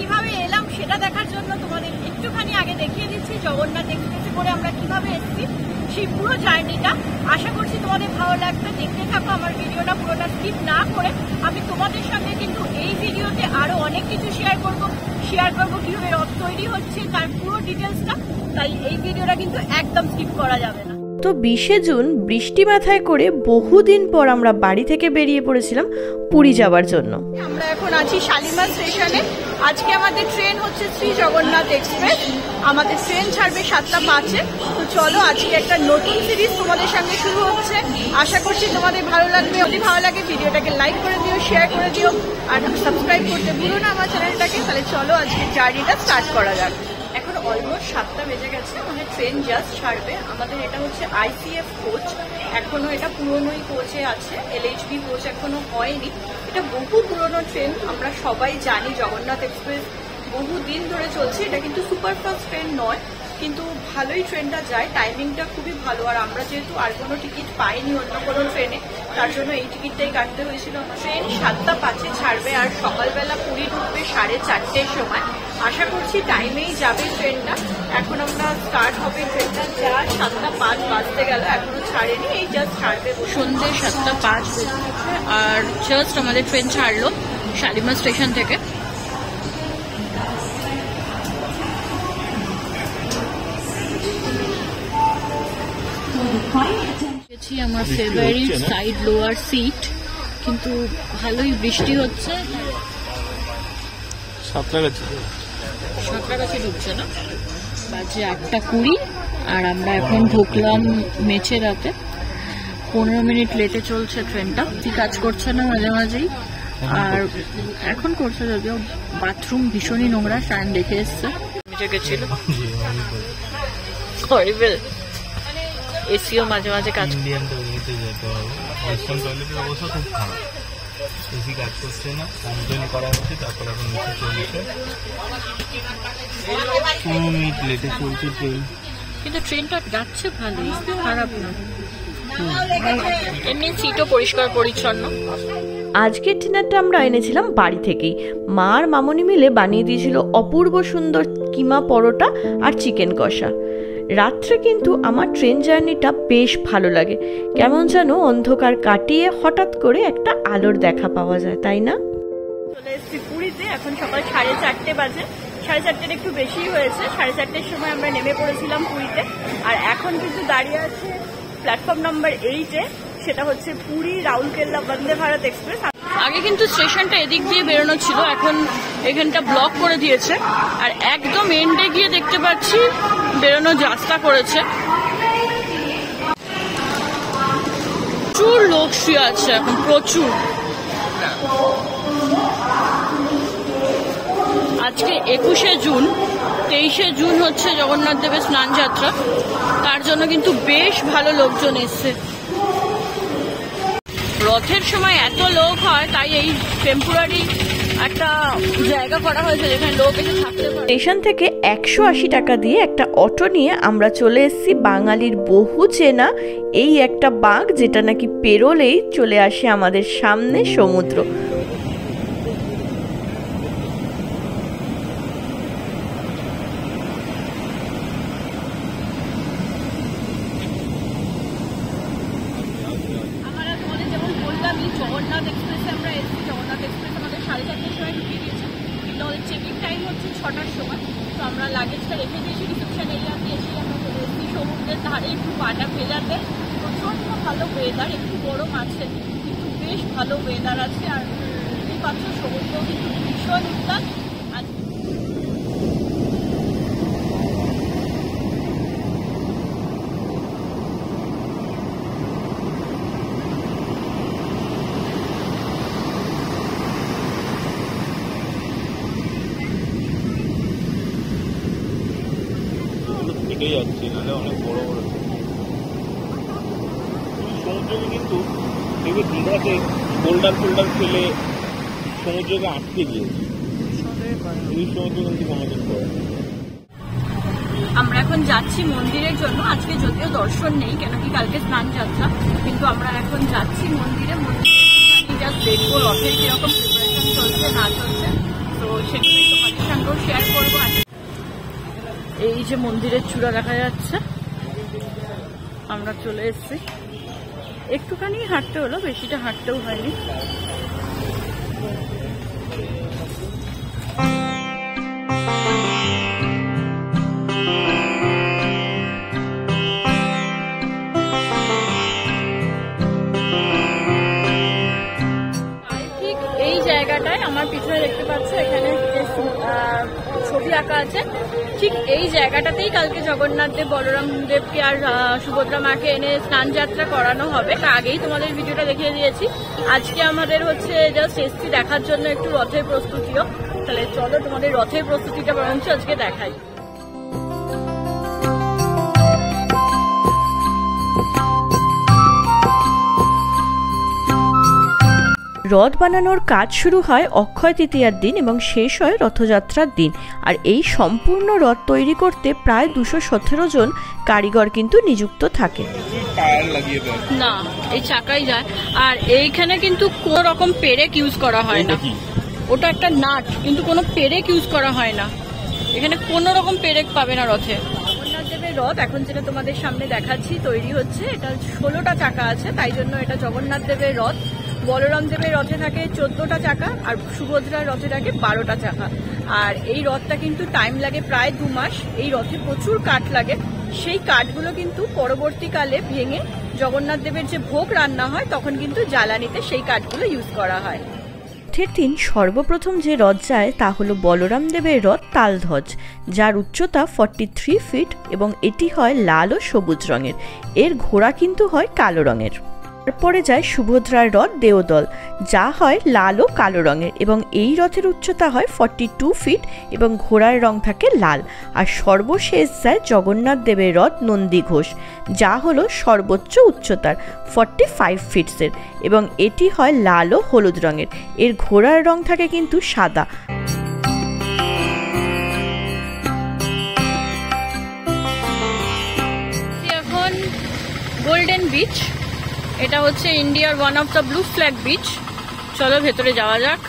কিভাবে এলাম সেটা দেখার জন্য তোমাদের একটুখানি আগে দেখিয়ে দিচ্ছি জগন্নাথ এক্সপ্রেসে করে আমরা কিভাবে এসেছি সেই পুরো জার্নিটা। আশা করছি তোমাদের ভালো লাগবে, দেখতে থাকো আমার ভিডিওটা পুরোটা স্কিপ না করে। আমি তোমাদের সঙ্গে কিন্তু এই ভিডিওতে আরো অনেক কিছু শেয়ার করবো কিভাবে রথ তৈরি হচ্ছে তার পুরো ডিটেলসটা, তাই এই ভিডিওটা কিন্তু একদম স্কিপ করা যাবে না। তো 20শে জুন বৃষ্টি মাথায় করে বহুদিন পর আমরা বাড়ি থেকে বেরিয়ে পড়েছিলাম পুরী যাওয়ার জন্য। আমরা এখন আছি শালিমার স্টেশনে। আজকে আমাদের ট্রেন হচ্ছে শ্রী জগন্নাথ এক্সপ্রেস। আমাদের ট্রেন ছাড়বে 7টা 5-এ। তো চলো আজকে একটা নতুন সিরিজ তোমাদের সঙ্গে শুরু হচ্ছে। আশা করছি তোমাদের ভালো লাগবে। যদি ভালো লাগে ভিডিওটাকে লাইক করে দিও, শেয়ার করে দিও, আর সাবস্ক্রাইব করতে ভুলো না আমার চ্যানেলটাকে। তাহলে চলো আজকে জার্নিটা স্টার্ট করা যাক। এখন অলমোস্ট 7টা বেজে গেছে, মানে ট্রেন জাস্ট ছাড়বে। আমাদের এটা হচ্ছে ICF কোচ, এখনো এটা পুরনোই কোচে আছে, LHB কোচ এখনো হয়নি। এটা বহু পুরনো ট্রেন, আমরা সবাই জানি জগন্নাথ এক্সপ্রেস বহু দিন ধরে চলছে। এটা কিন্তু সুপারফাস্ট ট্রেন নয়, কিন্তু ভালোই ট্রেনটা যায়, টাইমিংটা খুবই ভালো। আর আমরা যেহেতু আর কোনো টিকিট পাইনি অন্য কোনো ট্রেনে, তার জন্য এই টিকিটটাই কাটতে হয়েছিল। ট্রেন 7টা 5-এ ছাড়বে আর সকালবেলা পুরী ঢুকবে 4:30-র সময়। আশা করছি টাইমেই যাবে ট্রেনটা। এখন আমরা স্টার্ট হবে ট্রেনটা, যা 7টা 5 বাজতে গেল, এখনো ছাড়েনি, এই জাস্ট ছাড়বে সন্ধ্যে 7টা 5 বেজে। আর জাস্ট আমাদের ট্রেন ছাড়লো শালিমার স্টেশন থেকে। আমার ফেভারিট সাইড লোয়ার সিট, কিন্তু ভালোই বৃষ্টি হচ্ছে। সাঁতরাগাছি ঢুকছে না, বাজে 8:20 আর আমরা এখন ঢুকলাম মেচেরাতে। 15 মিনিট লেটে চলছে ট্রেনটা, কি কাজ করছে না মাঝে মাঝেই। আর এখন করছে যদিও, বাথরুম ভীষণই নোংরা, সায়ন দেখে এসছে। গেছিল হরিবেল, এসিও মাঝে মাঝে কাজ কিন্তু ট্রেনটা যাচ্ছে ভালোই, খারাপ না, এমনি সিটও পরিষ্কার পরিচ্ছন্ন। আজকের ডিনারটা আমরা এনেছিলাম বাড়ি থেকেই। মা আর মামনি মিলে বানিয়ে দিয়েছিল অপূর্ব সুন্দর কিমা পরোটা আর চিকেন কষা। রাত্রে কিন্তু আমার ট্রেন জার্নিটা বেশ ভালো লাগে, কেমন যেন অন্ধকার কাটিয়ে হঠাৎ করে একটা আলোর দেখা পাওয়া যায়, তাই না? চলে এসেছি পুরীতে, এখন সকাল 4:30 বাজে। 4:30 একটু বেশি হয়েছে। 4:30-র সময় আমরা নেমে পড়েছিলাম পুরীতে, আর এখন কিন্তু দাঁড়িয়ে আছে প্ল্যাটফর্ম নাম্বার 8-এ, সেটা হচ্ছে পুরী রাউরকেলা বন্দে ভারত এক্সপ্রেস। আগে কিন্তু স্টেশনটা এদিক দিয়ে বেরোনো ছিল, এখন এখানটা ব্লক করে দিয়েছে। আর একদম এন্ডে গিয়ে দেখতে পাচ্ছি বেরোনোর রাস্তা করেছে। প্রচুর লোক শুয়ে আছে এখন, প্রচুর। আজকে 21শে জুন, 23শে জুন হচ্ছে জগন্নাথ দেবের স্নান যাত্রা, তার জন্য কিন্তু বেশ ভালো লোকজন এসছে। রথের সময় এত লোক হয়, তাই এই টেম্পোরারি একটা জায়গা করা হয়েছে যেখানে লোক এসে থাকতে পারে। স্টেশন থেকে 180 টাকা দিয়ে একটা অটো নিয়ে আমরা চলে এসেছি বাঙালির বহু চেনা এই একটা বাঁক, যেটা নাকি পেরোলেই চলে আসে আমাদের সামনে সমুদ্র। জগন্নাথ এক্সপ্রেসে আমরা এসেছি। জগন্নাথ এক্সপ্রেস আমাদের 4:30-র সময় ঢুকিয়ে দিয়েছে, কিন্তু আমাদের চেকিং টাইম হচ্ছে 6টার সময়। তো আমরা লাগেজটা রেখে দিয়েছি রিসেপশন এরিয়াতে, এসে আমরা চলে এসেছি সমুদ্রের ধারে একটু পাটা ফেলাতে। প্রচণ্ড ভালো ওয়েদার, একটু গরম আছে কিন্তু বেশ ভালো ওয়েদার আছে। আর এই পাচ্ছ সমুদ্র কিন্তু ভীষণ উত্তাল। যাচ্ছি, নাহলে অনেক বড় বড় সমুদ্রকে কিন্তু দেখবে দীঘাতে বোল্ডার ফোল্ডার ফেলে সমুদ্রকে আটকে দিয়েছে, এই সমুদ্র কিন্তু কোনোদিন করে। আমরা এখন যাচ্ছি মন্দিরের জন্য। আজকে যদিও দর্শন নেই, কেন কি কালকে স্নান যাত্রা, কিন্তু আমরা এখন যাচ্ছি মন্দিরে। মন্দিরে জাস্ট দেখবো রথের কিরকম প্রিপারেশন চলছে না চলছে। তো সেগুলোই তোমাদের সঙ্গেও শেয়ার করবো। এই যে মন্দিরের চূড়া দেখা যাচ্ছে, আমরা চলে এসেছি। একটুখানি হাঁটতে হলো, বেশিটা হাঁটতেও হয়নি। এই জায়গাটায় আমার পিছনে দেখতে পাচ্ছ, এখানে ছবি আঁকা আছে। ঠিক এই জায়গাটাতেই কালকে জগন্নাথ দেব, বলরাম দেবকে আর সুভদ্রা মাকে এনে স্নান যাত্রা করানো হবে। তা আগেই তোমাদের ভিডিওটা দেখিয়ে দিয়েছি। আজকে আমাদের হচ্ছে জাস্ট এসছি দেখার জন্য একটু রথের প্রস্তুতিও। তাহলে চলো তোমাদের রথের প্রস্তুতিটা বরঞ্চ আজকে দেখাই। রথ বানানোর কাজ শুরু হয় অক্ষয় তৃতীয়ার দিন এবং শেষ হয় রথযাত্রার দিন। আর এই সম্পূর্ণ রথ তৈরি করতে প্রায় 217 জন কারিগর কিন্তু নিযুক্ত থাকে। না, এই চাকাই যায়। আর এইখানে কিন্তু কোনো রকম পেরেক ইউজ করা হয় না। ওটা একটা নাট, কিন্তু কোনো পেরেক ইউজ করা হয় না। এখানে কোনো রকম পেরেক পাবে না রথে। জগন্নাথ দেবের রথ এখন যেটা তোমাদের সামনে দেখাচ্ছি তৈরি হচ্ছে, এটা 16টা চাকা আছে, তাই জন্য এটা জগন্নাথ দেবের রথ। বলরাম দেবের রথে থাকে 14টা চাকা, আর সুভদ্রার রথে থাকে 12টা চাকা। আর এই রথটা কিন্তু টাইম লাগে প্রায় 2 মাস। এই রথে প্রচুর কাঠ লাগে। সেই কাঠগুলো কিন্তু পরবর্তীকালে ভেঙে জগন্নাথ দেবের যে ভোগ রান্না হয় তখন কিন্তু জ্বালানিতে সেই কাঠগুলো ইউজ করা হয়। রথের দিন সর্বপ্রথম যে রথ যায় তা হলো বলরাম দেবের রথ তালধ্বজ, যার উচ্চতা 43 ফিট এবং এটি হয় লাল ও সবুজ রঙের। এর ঘোড়া কিন্তু হয় কালো রঙের। তারপরে যায় সুভদ্রার রথ দেওদল, যা হয় লাল ও কালো রঙের এবং এই রথের উচ্চতা হয় 42 ফিট এবং ঘোড়ার রং থাকে লাল। আর সর্বশেষ যায় জগন্নাথ দেবের রথ নন্দীঘোষ, যা হলো সর্বোচ্চ উচ্চতার 45 ফিটসের এবং এটি হয় লাল ও হলুদ রঙের। এর ঘোড়ার রং থাকে কিন্তু সাদা। এখন গোল্ডেন বিচ, এটা হচ্ছে ইন্ডিয়ার one of the blue flag beach. চলো ভেতরে যাওয়া যাক।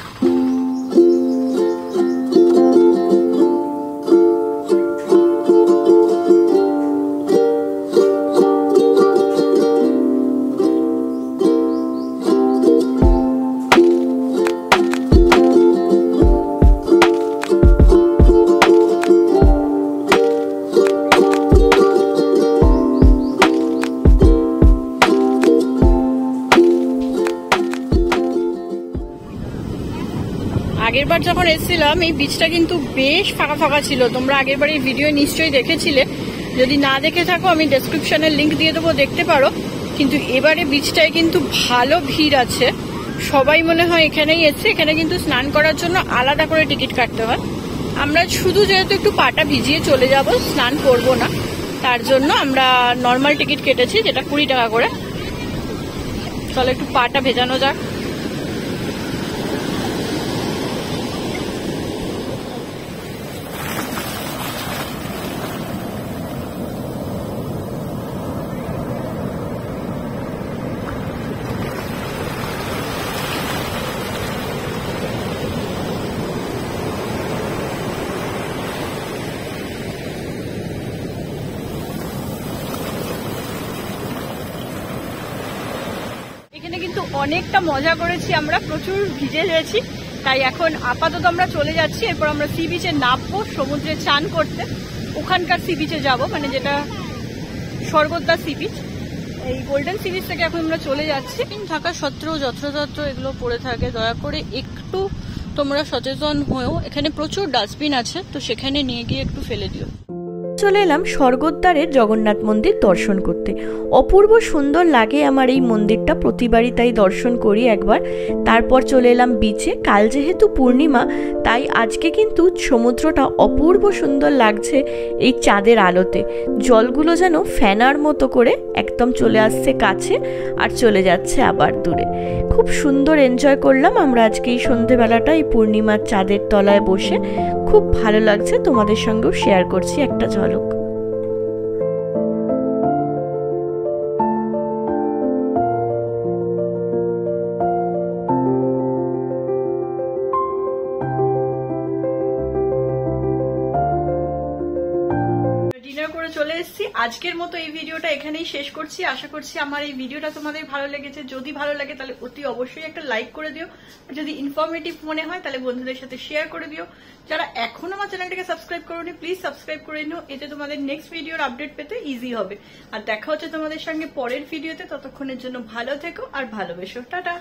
আগেরবার যখন এসেছিলাম এই বিচটা কিন্তু বেশ ফাঁকা ফাঁকা ছিল। তোমরা আগেরবার এই ভিডিও নিশ্চয়ই দেখেছিলে, যদি না দেখে থাকো আমি ডেসক্রিপশনের লিংক দিয়ে দেবো, দেখতে পারো। কিন্তু এবারে বিচটায় কিন্তু ভালো ভিড় আছে। সবাই মনে হয় এখানেই এসছে। এখানে কিন্তু স্নান করার জন্য আলাদা করে টিকিট কাটতে হয়। আমরা শুধু যেহেতু একটু পাটা ভিজিয়ে চলে যাব, স্নান করব না, তার জন্য আমরা নর্মাল টিকিট কেটেছি, যেটা 20 টাকা করে। চলো একটু পাটা ভেজানো যাক। এখানে কিন্তু অনেকটা মজা করেছি আমরা, প্রচুর ভিজে গেছি। তাই এখন আপাতত আমরা চলে যাচ্ছি। এরপর আমরা সি বিচে নামবো, সমুদ্রে চান করতে। ওখানকার সি বিচে যাবো, মানে যেটা স্বর্গদ্বার সি বিচ। এই গোল্ডেন সি বিচ থেকে এখন আমরা চলে যাচ্ছি। থাকা সত্ত্বেও যত্রতত্র এগুলো পড়ে থাকে, দয়া করে একটু তোমরা সচেতন হয়েও। এখানে প্রচুর ডাস্টবিন আছে, তো সেখানে নিয়ে গিয়ে একটু ফেলে দিও। চলে এলাম স্বর্গদ্বারের জগন্নাথ মন্দির দর্শন করতে। অপূর্ব সুন্দর লাগে আমার এই মন্দিরটা, প্রতিবারই তাই দর্শন করি একবার। তারপর চলে এলাম বিচে। কাল যেহেতু পূর্ণিমা, তাই আজকে কিন্তু সমুদ্রটা অপূর্ব সুন্দর লাগছে এই চাঁদের আলোতে। জলগুলো যেন ফ্যানার মতো করে একদম চলে আসছে কাছে আর চলে যাচ্ছে আবার দূরে। খুব সুন্দর এনজয় করলাম আমরা আজকে এই সন্ধেবেলাটা এই পূর্ণিমার চাঁদের তলায় বসে। খুব ভালো লাগছে, তোমাদের সঙ্গেও শেয়ার করছি একটা ঝলক। এসেছি। আজকের মতো এই ভিডিওটা এখানেই শেষ করছি। আশা করছি আমার এই ভিডিওটা তোমাদের ভালো লেগেছে। যদি ভালো লাগে তাহলে অতি অবশ্যই একটা লাইক করে দিও, আর যদি ইনফরমেটিভ মনে হয় তাহলে বন্ধুদের সাথে শেয়ার করে দিও। যারা এখনো আমার চ্যানেলটাকে সাবস্ক্রাইব করোনি প্লিজ সাবস্ক্রাইব করে নিও, এতে তোমাদের নেক্সট ভিডিওর আপডেট পেতে ইজি হবে। আর দেখা হচ্ছে তোমাদের সঙ্গে পরের ভিডিওতে, ততক্ষণের জন্য ভালো থেকো আর ভালোবেসো। টাটা।